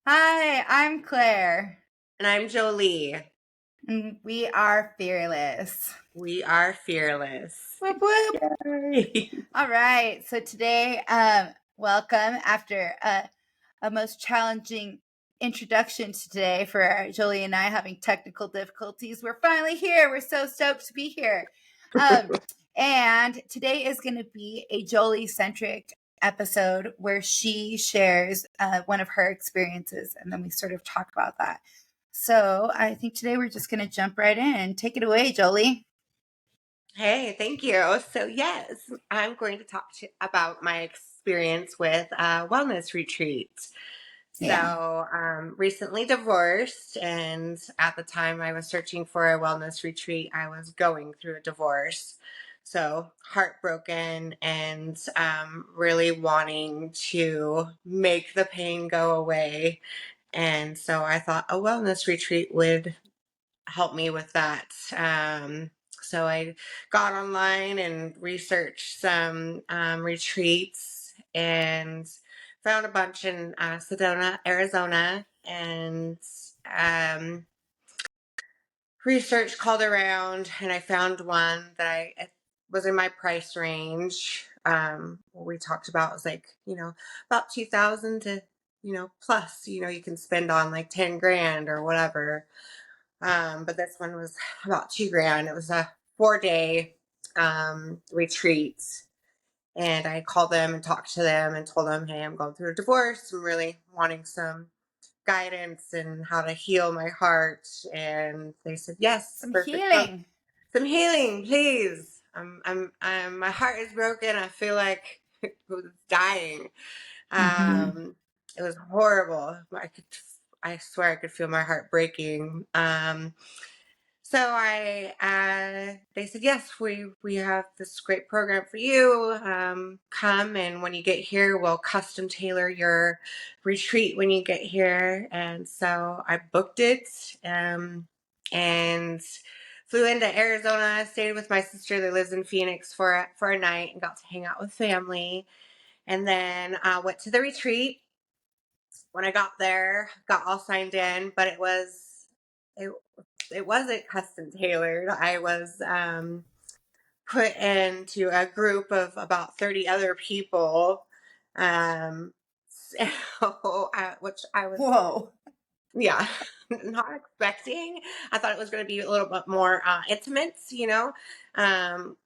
Hi, I'm Claire, And I'm Jolie. and we are fearless. We are fearless. Whoop whoop. Yay. All right, so today, welcome after a most challenging introduction today for Jolie and I having technical difficulties. We're finally here. We're so stoked to be here. Um, and today is going to be a Jolie-centric episode where she shares one of her experiences, and then we sort of talk about that. So I think today we're just going to jump right in. Take it away, Jolie. Hey, thank you. So, yes, I'm going to talk about my experience with a wellness retreat. Yeah. Recently divorced, and at the time I was searching for a wellness retreat, I was going through a divorce. So, heartbroken and really wanting to make the pain go away. And so I thought a wellness retreat would help me with that. So I got online and researched some retreats and found a bunch in Sedona, Arizona, and um, research called around, and I found one that it was in my price range. What we talked about was like about 2,000 to plus you can spend on like 10 grand or whatever, but this one was about 2 grand. It was a 4 day retreat. And I called them and talked to them and told them, hey, I'm going through a divorce. I'm really wanting some guidance and how to heal my heart. And they said, yes, Some perfect. Oh, healing. some healing, please. My heart is broken. I feel like it was dying. Mm-hmm. It was horrible. I swear I could feel my heart breaking. They said, yes, we have this great program for you. Come, and when you get here, we'll custom tailor your retreat when you get here. And so I booked it, and flew into Arizona, stayed with my sister that lives in Phoenix for a night, and got to hang out with family. And then went to the retreat. When I got there, got all signed in, but it it wasn't custom tailored. I was put into a group of about 30 other people, um, which I was, Whoa. yeah, not expecting. I thought it was going to be a little bit more intimate, um,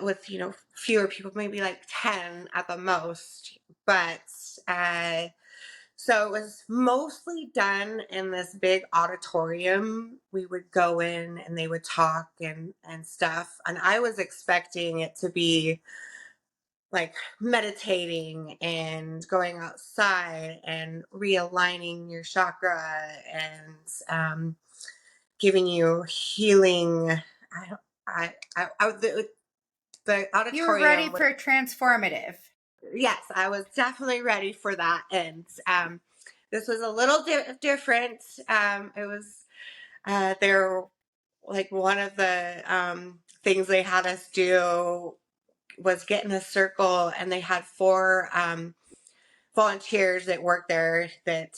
with fewer people, maybe like 10 at the most, but. Uh, so it was mostly done in this big auditorium. We would go in and they would talk and stuff. And I was expecting it to be like meditating and going outside and realigning your chakra and giving you healing. I, the You were ready auditorium was, for transformative. yes, I was definitely ready for that. And this was a little different. It was there, like one of the things they had us do was get in a circle, and they had four volunteers that work there that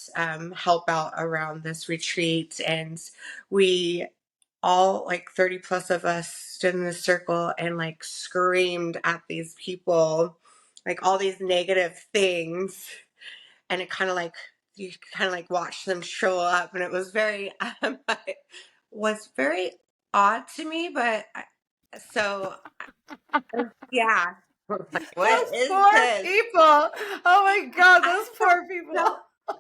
help out around this retreat. And we all, like 30 plus of us, stood in this circle and like screamed at these people, like all these negative things. And it kind of like, you kind of like watch them show up. And it was very, was very odd to me, but so yeah. Like, what Those is poor this? people. Oh my God, I those felt poor people. so,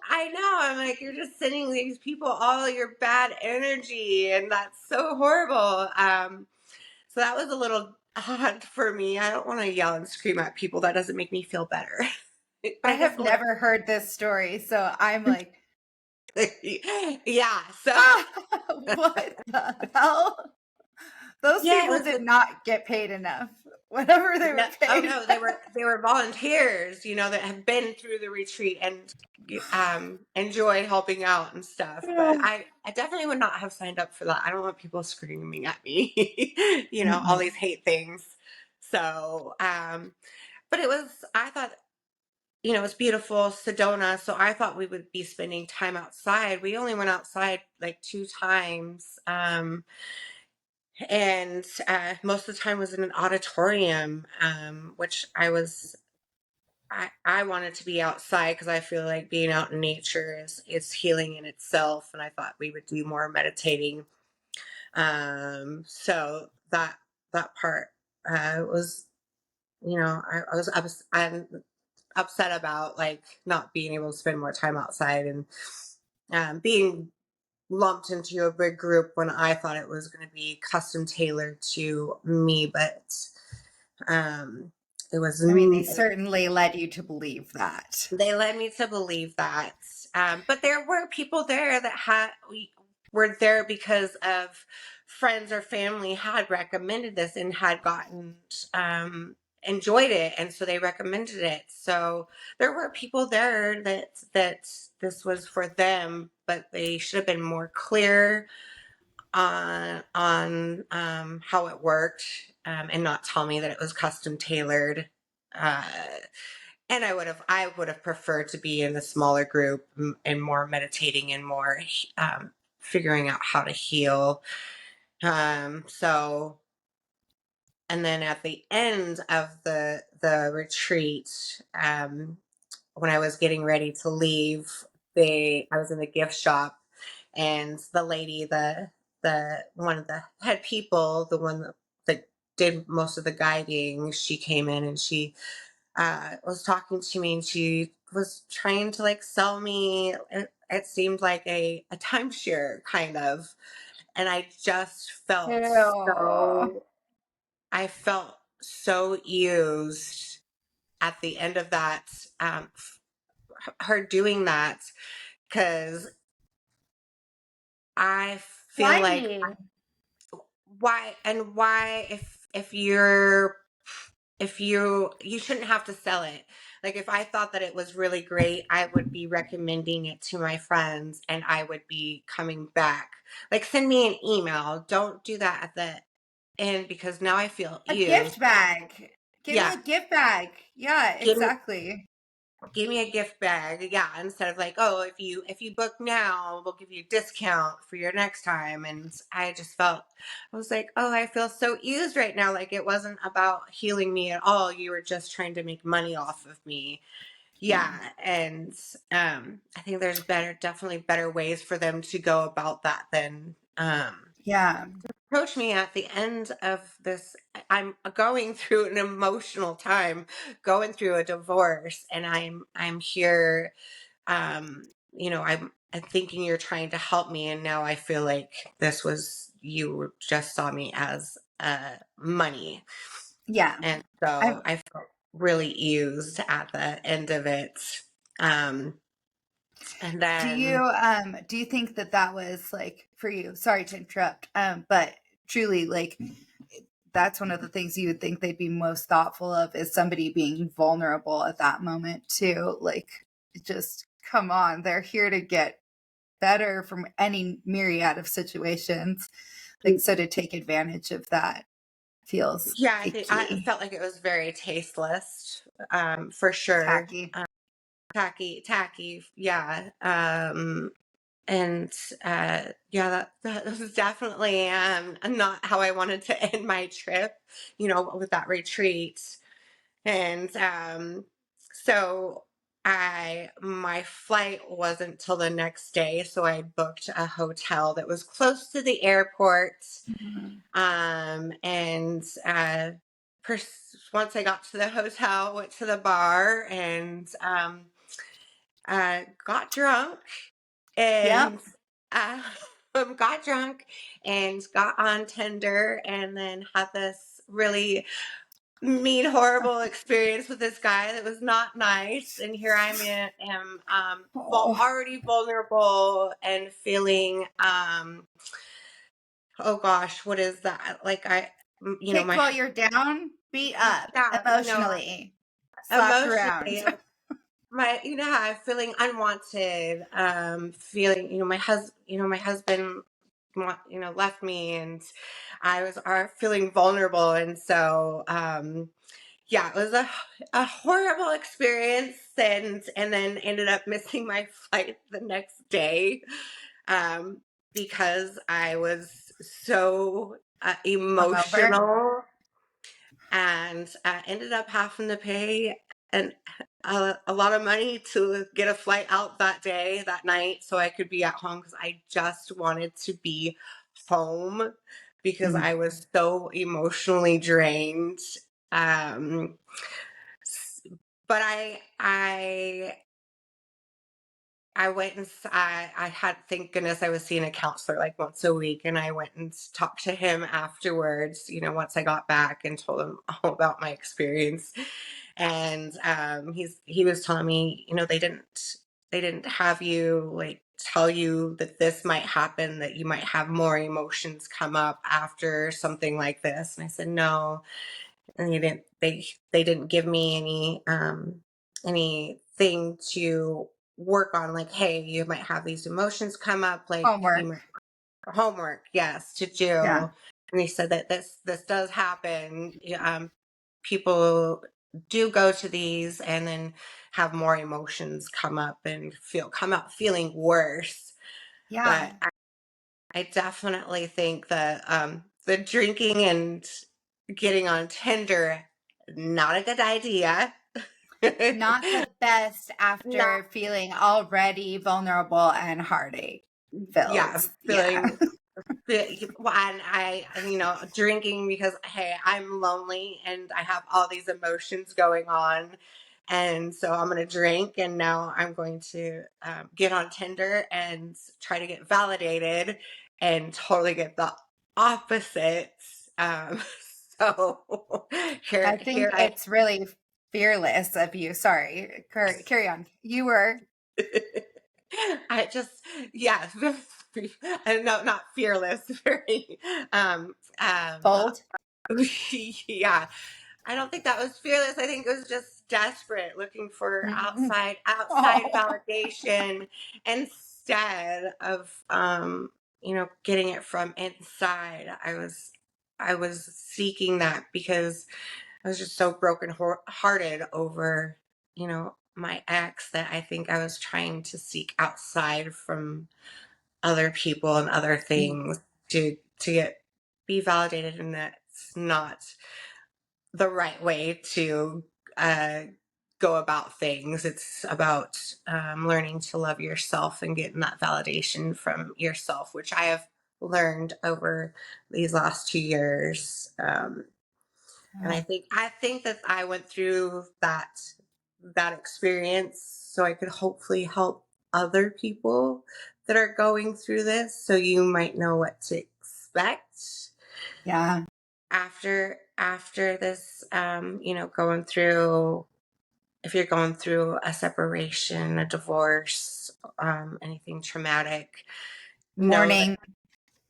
I know. I'm like, you're just sending these people all your bad energy, and that's so horrible. So that was a little odd for me. I don't want to yell and scream at people. That doesn't make me feel better. But I I guess have never heard this story, so I'm like, yeah. So ah, what the hell? Those yeah, it people was did not get paid enough, whatever they no, were oh paid. no, they were volunteers, that have been through the retreat and enjoy helping out and stuff. But I definitely would not have signed up for that. I don't want people screaming at me, all Mm-mm. these hate things. So, but I thought it's beautiful, Sedona. So I thought we would be spending time outside. We only went outside like 2 times. And most of the time was in an auditorium, which I wanted to be outside because I feel like being out in nature is healing in itself. And I thought we would do more meditating. So that part was, I'm upset about like not being able to spend more time outside and being lumped into a big group when I thought it was going to be custom tailored to me, but um, it was. I mean, they certainly led you to believe that. They led me to believe that. But there were people there that were there because of friends or family had recommended this and had gotten enjoyed it, and so they recommended it. So there were people there that this was for them, but they should have been more clear on how it worked, and not tell me that it was custom tailored. Uh, and I would have preferred to be in the smaller group and more meditating and more figuring out how to heal. So, and then at the end of the retreat, when I was getting ready to leave, I was in the gift shop, and the lady, the one of the head people, the one that did most of the guiding, she came in and she was talking to me, and she was trying to like sell me. It seemed like a timeshare kind of, and Ew. I felt so used at the end of that, her doing that, because I feel Why like me? why if you shouldn't have to sell it. Like if I thought that it was really great, I would be recommending it to my friends and I would be coming back. Like send me an email. Don't do that at the end because now I feel A used. gift bag. Give me Yeah, a gift bag. Yeah, give me exactly. give me a gift bag. Yeah, instead of like, oh, if you book now, we'll give you a discount for your next time. And I was like, oh, I feel so used right now. Like it wasn't about healing me at all. You were just trying to make money off of me. Yeah, and I think there's definitely better ways for them to go about that than Yeah. approach me at the end of this. I'm going through an emotional time, going through a divorce, and I'm here. I'm thinking you're trying to help me, and now I feel like you just saw me as money, Yeah. and I so I felt really used at the end of it. Um, and then do you think that that was like for you? Sorry to interrupt. But truly like that's one of the things you would think they'd be most thoughtful of is somebody being vulnerable at that moment too. Like just come on, they're here to get better from any myriad of situations. Like so to take advantage of that feels yeah, I icky, felt like it was very tasteless, for sure. tacky. Tacky, yeah. And yeah, that was definitely not how I wanted to end my trip, with that retreat. And so my flight wasn't till the next day, so I booked a hotel that was close to the airport. Mhm. And once I got to the hotel, went to the bar and got drunk Yep. and uh, got drunk and got on Tinder and then had this really mean, horrible experience with this guy that was not nice. And here am Oh. already vulnerable and feeling, oh gosh, what is that? Like Kicked while you're down, beat up yeah, emotionally, slapped around. emotionally, how I'm feeling unwanted, feeling, my husband, left me, and I was feeling vulnerable, and so, yeah, it was a horrible experience, and then ended up missing my flight the next day, um, because I was so Hungover. emotional, and ended up having to pay an a lot of money to get a flight out that day, that night, so I could be at home because I just wanted to be home because Mm. I was so emotionally drained. Um, but I went and I had, thank goodness I was seeing a counselor like once a week, and I went and talked to him afterwards, once I got back, and told him all about my experience. And he was telling me, they didn't have you like tell you that this might happen, that you might have more emotions come up after something like this. And I said, no, and they didn't give me anything to work on, like, hey, you might have these emotions come up, like you Homework. might homework, yes, to Yeah. do. And they said that this does happen. People do go to these and then have more emotions come up and come out feeling worse. But Yeah. I definitely think that the drinking and getting on Tinder, not a good idea. Not the best Not, after feeling already vulnerable and heartache filled. yeah, Yeah. well, and drinking because, hey, I'm lonely and I have all these emotions going on. And so I'm going to drink, and now I'm going to get on Tinder and try to get validated and totally get the opposites. So I here think it's really fearless of you. Sorry. Carry on. You were I just, yeah, no, not fearless, very, bold. yeah. I don't think that was fearless. I think it was just desperate, looking for outside Oh, validation instead of, getting it from inside. I was seeking that because I was just so broken hearted over, my ex, that I think I was trying to seek outside from other people and other things to get be validated, and that's not the right way to uh, go about things. It's about learning to love yourself and getting that validation from yourself, which I have learned over these last 2 years. And yeah. I think that I went through that experience so I could hopefully help other people that are going through this, so you might know what to expect Yeah. after this, going through, if you're going through a separation, a divorce, anything traumatic, know that,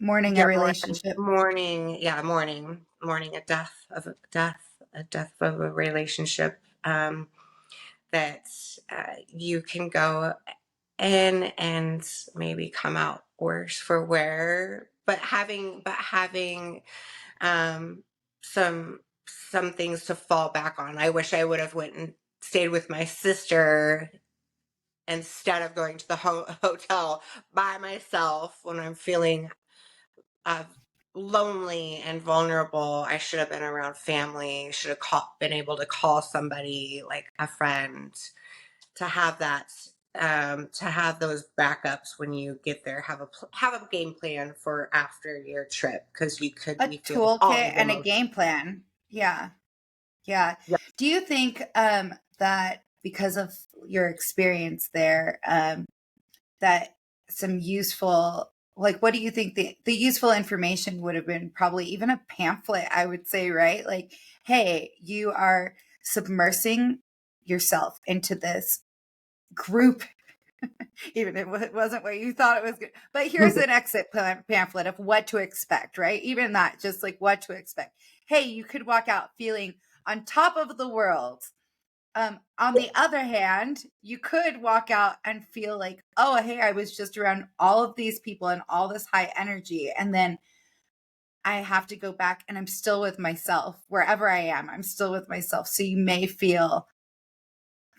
Mourning a yeah, relationship. mourning a death of a relationship, that you can go in and maybe come out worse for wear, but having um, some some things to fall back on. I wish I would have went and stayed with my sister instead of going to the hotel by myself when I'm feeling uh, lonely and vulnerable. I should have been around family. Should have been able to call somebody, like a friend, to have that, to have those backups when you get there. Have a game plan for after your trip, because you could A be feeling all toolkit these and a emotions. game plan. Yeah. Yeah. Yeah. Do you think that because of your experience there, that some useful, like, what do you think the useful information would have been? Probably even a pamphlet, I would say, right? Like, hey, you are submersing yourself into this group, even if it wasn't what you thought it was good. But here's an exit pamphlet of what to expect, right? Even that, just like what to expect. Hey, you could walk out feeling on top of the world. On the other hand, you could walk out and feel like, oh, hey, I was just around all of these people and all this high energy. And then I have to go back and I'm still with myself. Wherever I am, I'm still with myself. So you may feel,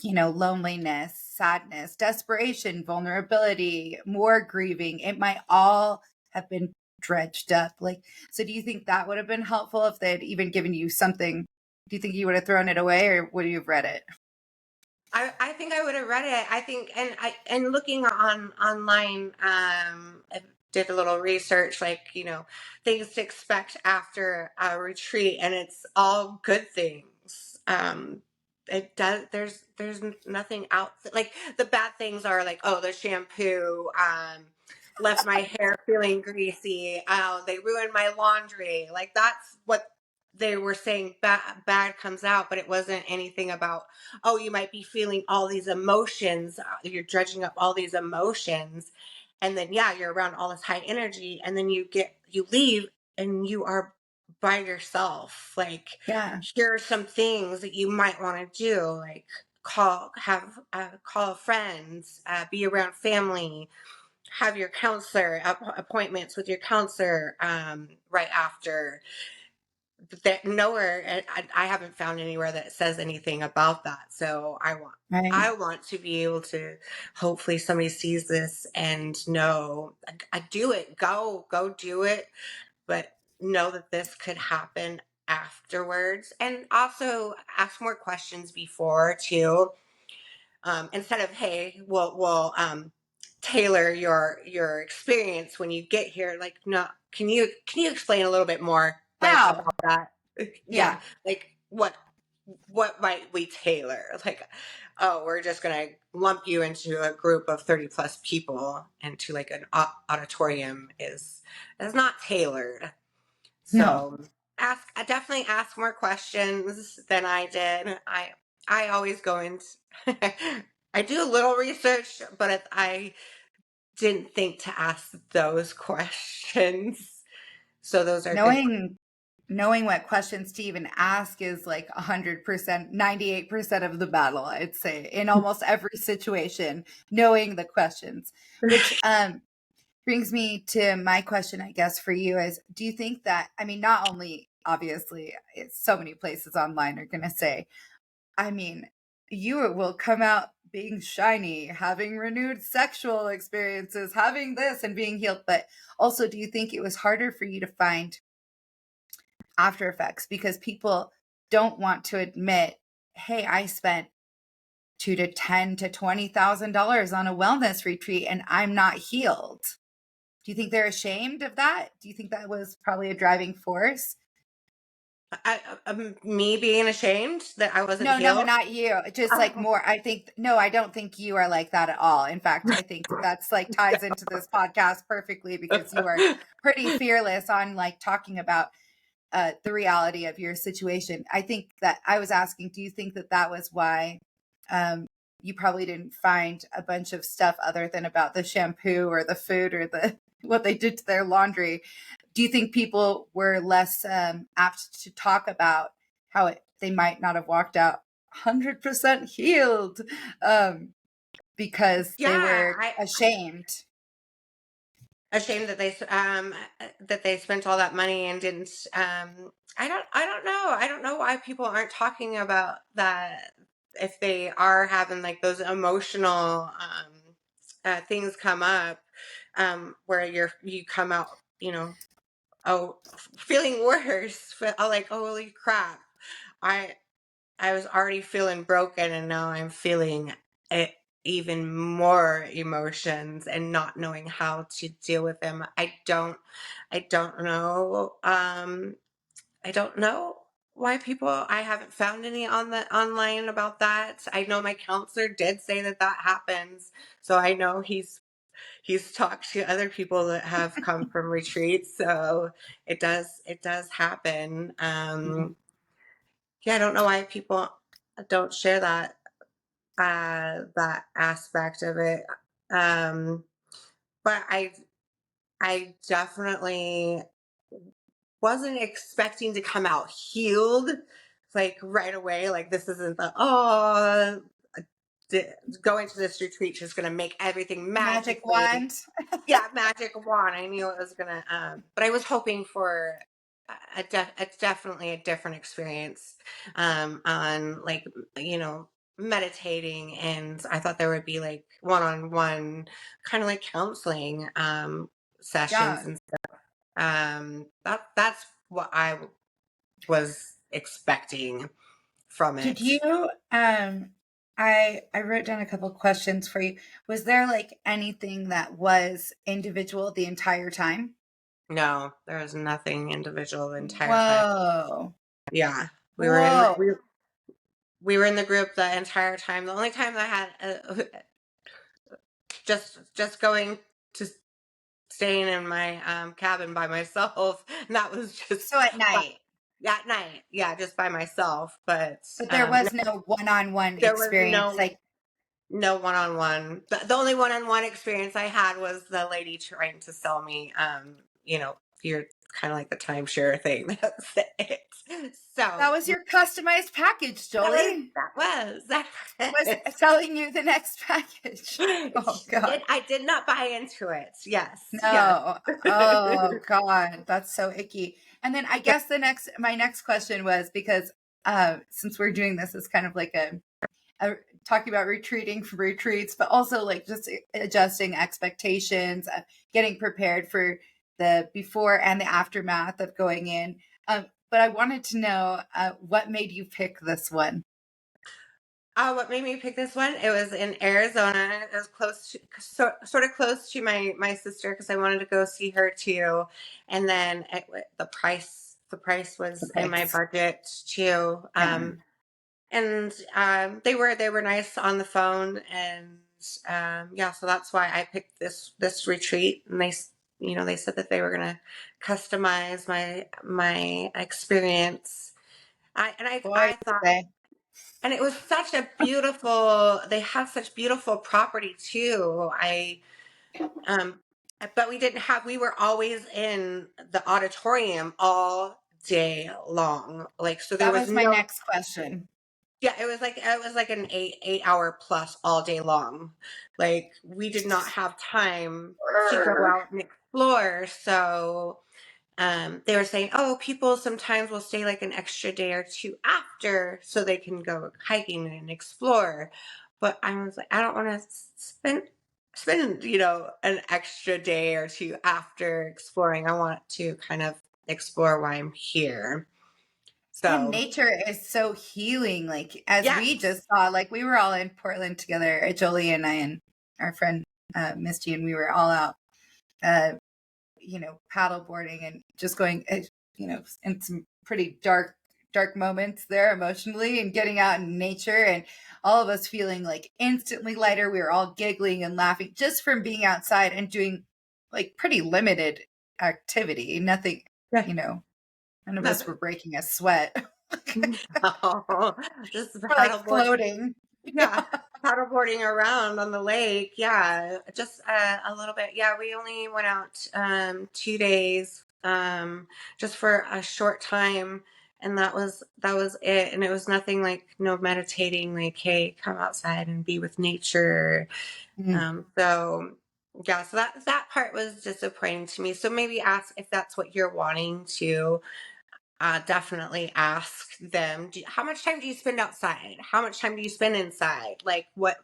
loneliness, sadness, desperation, vulnerability, more grieving. It might all have been dredged up. Like, so do you think that would have been helpful if they had even given you something? Do you think you would have thrown it away, or would you have read it? I think I would have read it. I think, and looking online, I did a little research, like, things to expect after a retreat, and it's all good things. It does. There's nothing out, like the bad things are like, oh, the shampoo left my hair feeling greasy. Oh, they ruined my laundry. Like that's what they were saying. Bad comes out, but it wasn't anything about, oh, you might be feeling all these emotions. You're dredging up all these emotions. And then, yeah, you're around all this high energy. And then you leave and you are by yourself. Like, Yeah. here are some things that you might want to do, like call friends, be around family, have your counselor appointments with your counselor right after that. Nowhere, I haven't found anywhere that says anything about that. So Right. I want to be able to, hopefully somebody sees this and know, I do it, go do it, but know that this could happen afterwards, and also ask more questions before too. Instead of, hey, we'll tailor your experience when you get here. Like, no, can you explain a little bit more, like, Wow. about that? Yeah, Yeah. like what might we tailor? Like, oh, we're just gonna lump you into a group of 30 plus people into like an auditorium is not tailored. No. So I definitely ask more questions than I did. I always go into I do a little research, but I didn't think to ask those questions. So those are good. Knowing what questions to even ask is like 100%, 98% of the battle, I'd say, in almost every situation, knowing the questions, which brings me to my question, I guess, for you is, do you think that, I mean, not only obviously it's so many places online are going to say, I mean, you will come out being shiny, having renewed sexual experiences, having this and being healed, but also, do you think it was harder for you to find after effects because people don't want to admit, hey, I spent two to ten to $20,000 on a wellness retreat and I'm not healed? Do you think they're ashamed of that? Do you think that was probably a driving force? Me being ashamed that I wasn't No, no, healed. not you. Just like more, I think, no, I don't think you are like that at all. In fact, I think that's like ties into this podcast perfectly because you are pretty fearless on like talking about the reality of your situation. I think that I was asking, do you think that that was why you probably didn't find a bunch of stuff other than about the shampoo or the food or the what they did to their laundry? Do you think people were less apt to talk about how they might not have walked out 100% healed because they Yeah, were ashamed? ashamed that they spent all that money and didn't. I don't know why people aren't talking about that, if they are having like those emotional things come up, where you come out, oh, feeling worse, like, holy crap, I I was already feeling broken, and now I'm feeling it, even more emotions, and not knowing how to deal with them. I don't know. I don't know why people. I haven't found any on the online about that. I know my counselor did say that that happens, so I know he's talked to other people that have come from retreats. So it does happen. Yeah, I don't know why people don't share that aspect of it. Um, but I definitely wasn't expecting to come out healed like right away. Like, this isn't the, oh, di- going to this retreat just gonna make everything Magic magically. wand. Yeah, magic wand. I knew it was gonna, but I was hoping for it's definitely a different experience on like meditating, and I thought there would be like one-on-one kind of like counseling sessions, Yeah. and that's what I was expecting from Did it. you I wrote down a couple questions for you. Was there like anything that was individual the entire time? No, there was nothing individual the entire time. Whoa. Yeah, we were in Whoa. we were in the group the entire time. The only time I had just going to staying in my cabin by myself, and that was just So at but night. at night, yeah, just by myself. But But there no, was no one-on-one there was experience. Like, no one-on-one. The only one-on-one experience I had was the lady trying to sell me, you're kind of like the timeshare thing. That's it. that So was your customized package, Jolie. that Was was. selling you the next package. Oh She God. did. I did not buy into it. Yes, yes. No. Oh God. That's so icky. And then I guess my next question was because since we're doing this as kind of like a talking about retreating from retreats, but also like just adjusting expectations, getting prepared for the before and the aftermath of going in. But I wanted to know what made you pick this one. What made me pick this one? It was in Arizona. It was close to, sort of close to my sister because I wanted to go see her too. And then the price The was in my price. budget too. Yeah. And they were nice on the phone, and yeah, so that's why I picked this retreat. And they said that they were gonna customize my experience. Boy, I did thought. they. And it was they have such beautiful property too. Um, but we were always in the auditorium all day long. Like, so there That was was my no, next question. yeah, it was like an 8 hour plus all day long. Like, we did not have time to go out and explore. So they were saying, oh, people sometimes will stay like an extra day or two after so they can go hiking and explore. But I was like, I don't want to spend an extra day or two after exploring. I want to kind of explore why I'm here. And So nature is so healing. Like as we yes. just saw, like we were all in Portland together, Jolie and I and our friend Misty, and we were all out, uh, paddle boarding and just going, in some pretty dark moments there emotionally and getting out in nature and all of us feeling like instantly lighter. We were all giggling and laughing just from being outside and doing like pretty limited activity. Nothing, Yeah. you know, none of us Nothing. were breaking a sweat. No, just We're like paddleboard. floating. Yeah, paddleboarding around on the lake. Yeah, just a little bit. Yeah, we only went out 2 days, just for a short time, and that was it. And it was nothing like no meditating, like, hey, come outside and be with nature. Mm. So yeah, so that part was disappointing to me. So maybe ask if that's what you're wanting to definitely ask them, how much time do you spend outside? How much time do you spend inside? Like, what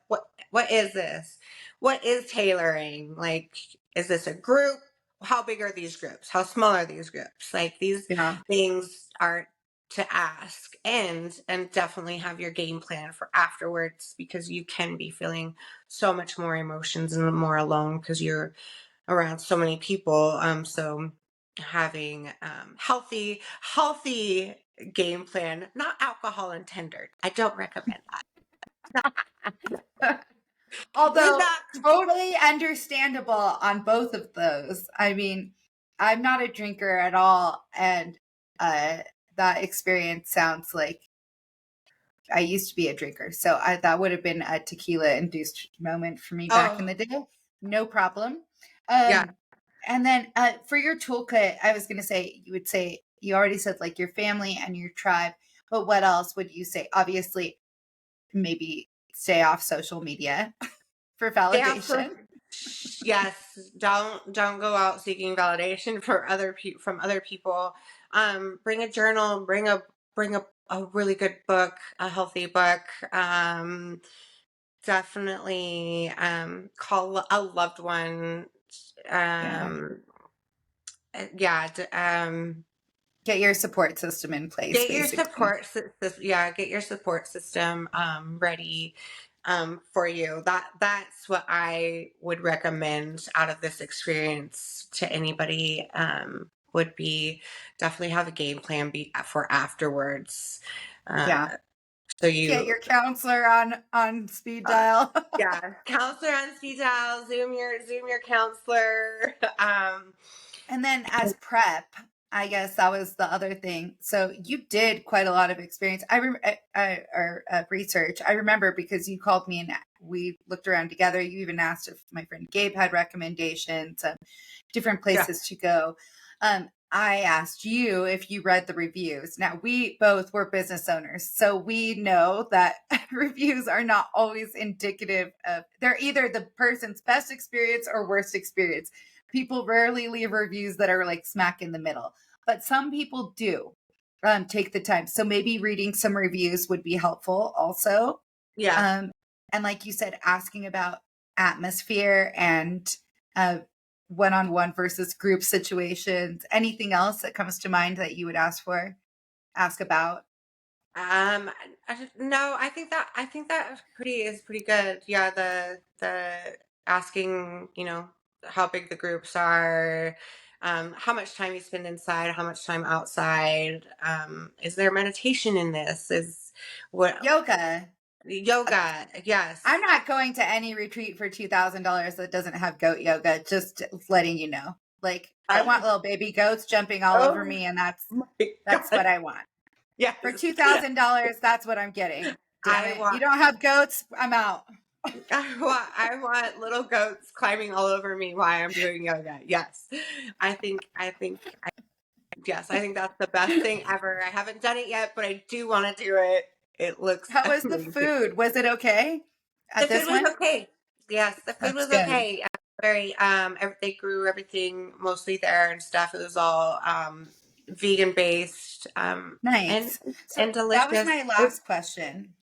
is this? What is tailoring? Like, is this a group? How big are these groups? How small are these groups? Like, these Yeah. things are to ask, and definitely have your game plan for afterwards, because you can be feeling so much more emotions and more alone because you're around so many people. So having healthy game plan, not alcohol and Tinder. I don't recommend that. Do Although not. totally understandable on both of those. I mean, I'm not a drinker at all, and uh, that experience sounds like I used to be a drinker, so that would have been a tequila induced moment for me back in Oh the day. No problem. yeah. Um, and then for your toolkit, I was going to say you would say you already said like your family and your tribe, but what else would you say? Obviously, maybe stay off social media for Stay off validation. social. Yes, don't go out seeking validation from other people. Bring a journal, bring a really good book, a healthy book. Definitely call a loved one. Yeah. Um, yeah, Get your support system in place, get your basically. get your support system ready for you. That's what I would recommend out of this experience to anybody. Would be definitely have a game plan for afterwards. Uh, Yeah. so Get you your counselor on speed uh, dial. yeah, counselor on speed dial, Zoom your counselor. And then as prep, I guess that was the other thing. So you did quite a lot of experience. Or research. I remember because you called me and we looked around together. You even asked if my friend Gabe had recommendations of different Yeah, places to go. I asked you if you read the reviews. Now, we both were business owners, so we know that reviews are not always indicative of, they're either the person's best experience or worst experience. People rarely leave reviews that are like smack in the middle, but some people do take the time. So maybe reading some reviews would be helpful also. yeah. Um, and like you said, asking about atmosphere and uh, one-on-one versus group situations. Anything else that comes to mind that you would ask about? No, I think that pretty is pretty good. Yeah, the asking, how big the groups are, how much time you spend inside, how much time outside. Is there meditation in this? Is what Yoga. yoga? I'm Yes. not going to any retreat for $2,000 that doesn't have goat yoga. Just letting you know. Like I want little baby goats jumping all over Oh me, and my that's God. what I want. Yes. For $2,000, that's what I'm getting. Damn I it! You want don't have goats? I'm out. I want little goats climbing all over me while I'm doing yoga. Yes. I think yes, I think that's the best thing ever. I haven't done it yet, but I do want to do it. It looks How was the amazing. food? Was it okay The at food this was one? okay. Yes, the food That's was good. okay. Very they grew everything mostly there and stuff. It was all vegan based and Nice. So and that was delicious. my last question.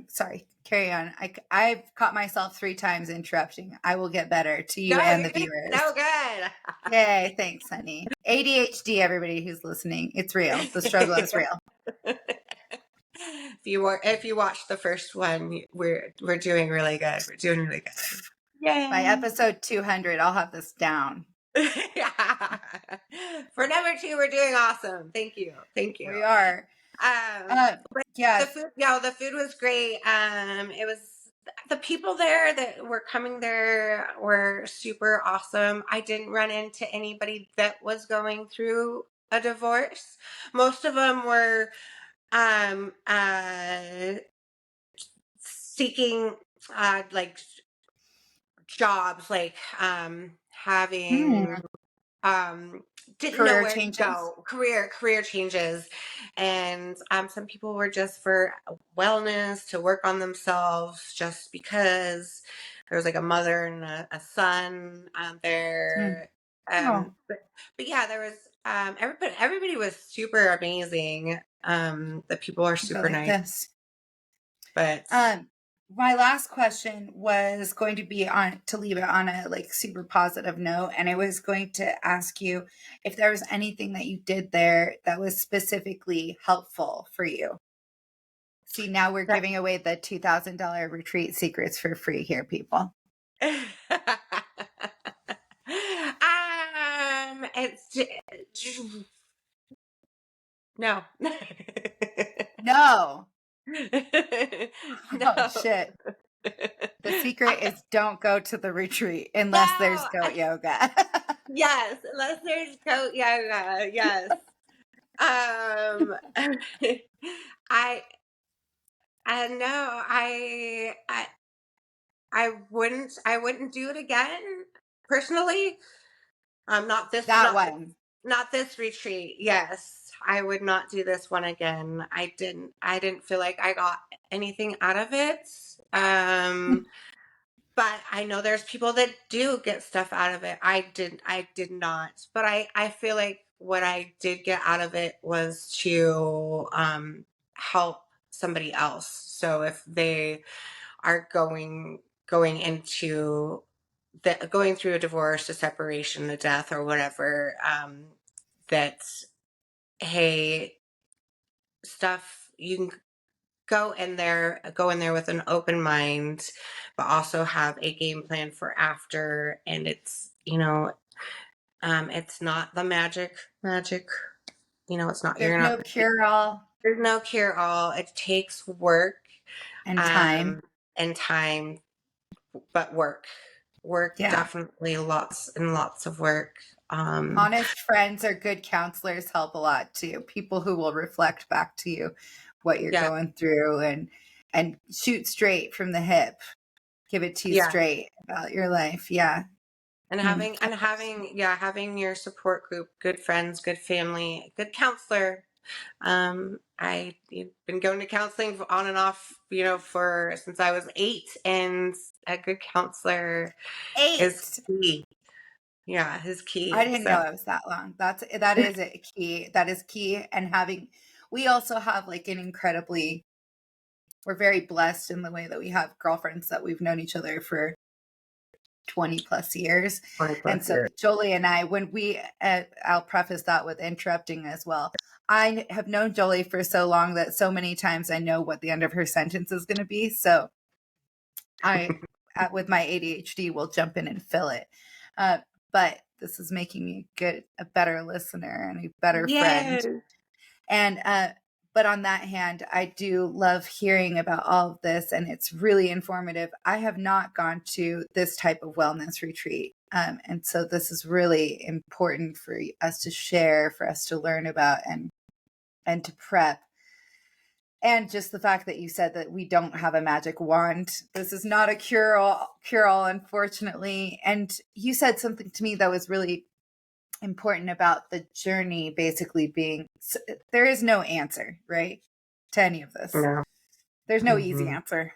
Sorry, carry on. I've caught myself 3 times interrupting. I will get better to you No, and you're the doing viewers. so good. Yay, thanks, honey. ADHD, everybody who's listening. It's real. The struggle is real. If you watch the first one, we're doing really good. We're doing really good. By Yay! episode 200, I'll have this down. Yeah. For number two, we're doing awesome. Thank you. Thank you. We are. Uh, But the yes. food, yeah, the food was great. It was the people there that were coming there were super awesome. I didn't run into anybody that was going through a divorce. Most of them were um uh seeking like jobs, like Hmm. having um didn't know Career where to changes. go, career changes. And some people were just for wellness, to work on themselves, just because there was like a mother and a son Hmm. there. Oh, But yeah, there was everybody was super amazing. The people are I super like nice. this. But Um, my last question was going to be on to leave it on a like super positive note, and I was going to ask you if there was anything that you did there that was specifically helpful for you. See, now we're that, giving away the $2,000 retreat secrets for free here, people. it's no. No. Oh No. shit. The secret I, is don't go to the retreat unless there's no. goat yoga. Yes, unless there's goat yoga. Yes. Um I no, I wouldn't do it again personally. That one. Not this retreat. Yes, I would not do this one again. I didn't feel like I got anything out of it. But I know there's people that do get stuff out of it. I did not. But I feel like what I did get out of it was to help somebody else. So if they are going into going through a divorce, a separation, a death, or whatever, that hey, stuff you can go in there with an open mind, but also have a game plan for after. And it's it's not the magic. It's not There's you're not no cure all there's no cure all. It takes work, and time. um, and time, but work Yeah. definitely lots and lots of work. Honest friends or good counselors help a lot too. People who will reflect back to you what you're Yeah, going through and shoot straight from the hip. Give it to you yeah. straight about your life. Yeah. And Mm. having your support group, good friends, good family, good counselor. I've been going to counseling on and off, for since I was 8, and a good counselor is 8. key. Yeah, is I key. didn't So know it was that long. That is a key. That is key. And we also have like we're very blessed in the way that we have girlfriends that we've known each other for 20 plus years. 20 And plus so years. Jolie and I, I'll preface that with interrupting as well. I have known Jolie for so long that so many times I know what the end of her sentence is going to be. So with my ADHD, will jump in and fill it. Uh, but this is making me a better listener and a better friend. Yes. And but on that hand, I do love hearing about all of this, and it's really informative. I have not gone to this type of wellness retreat, and so this is really important for us to share, for us to learn about, and to prep. And just the fact that you said that we don't have a magic wand. This is not a cure all, unfortunately. And you said something to me that was really important about the journey basically being there is no answer, right? To any of this. No. There's no easy Hmm. answer.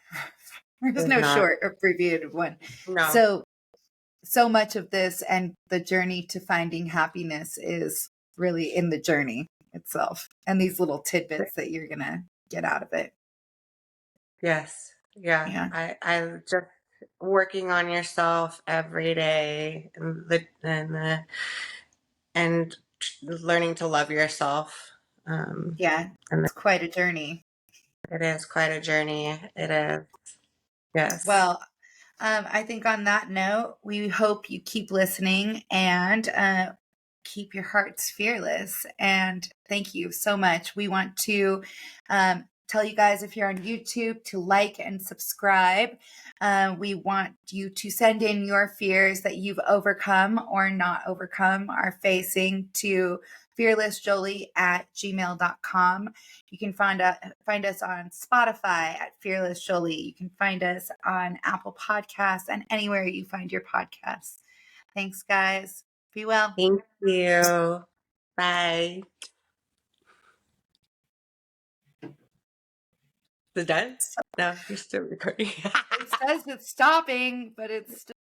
There's There's no not. short abbreviated one. No. So much of this and the journey to finding happiness is really in the journey itself and these little tidbits that you're going to get out of it. Yes. Yeah. Yeah. I just working on yourself every day, and learning to love yourself. Yeah. And It's quite a journey. it is quite a journey. It is. Yes. Well, I think on that note, we hope you keep listening and keep your hearts fearless. And thank you so much. We want to tell you guys, if you're on YouTube, to like and subscribe. We want you to send in your fears that you've overcome or not overcome, are facing, to fearlessjolie@gmail.com. You can find us on Spotify at Fearless Jolie. You can find us on Apple Podcasts and anywhere you find your podcasts. Thanks, guys. Be well. Thank you. Bye. Is it done? No, you're still recording. It says it's stopping, but it's still